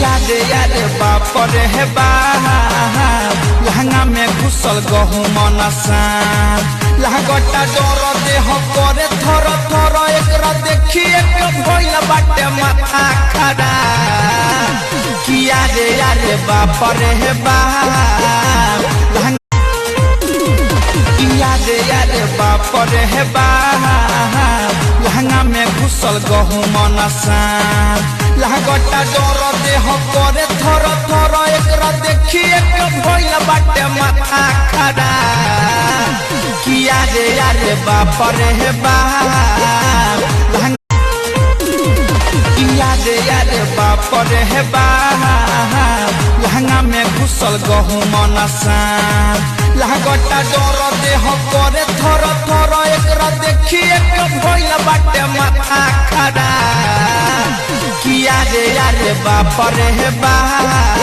याद याद बाप रे बाप लहंगा में घुसल गहुम नसान लागता डर देह करे थर थर एकरा देखिए के भइल बाटे माथा खराब किया रे यार बाप रे बाप याद याद बाप रे बाप लहंगा में घुसल गहुम नसान लागता डर देह करे थर थर एकरा देखिए के भइल बाटे माथा खराब किया रे यार बाप रे बाप याद याद बाप रे बाप लहंगा में घुसल गहुम नसान लागता डर देह करे थर थर एकरा देखिए के भइल बाटे माथा खराब किया रे यार बाप रे बाप।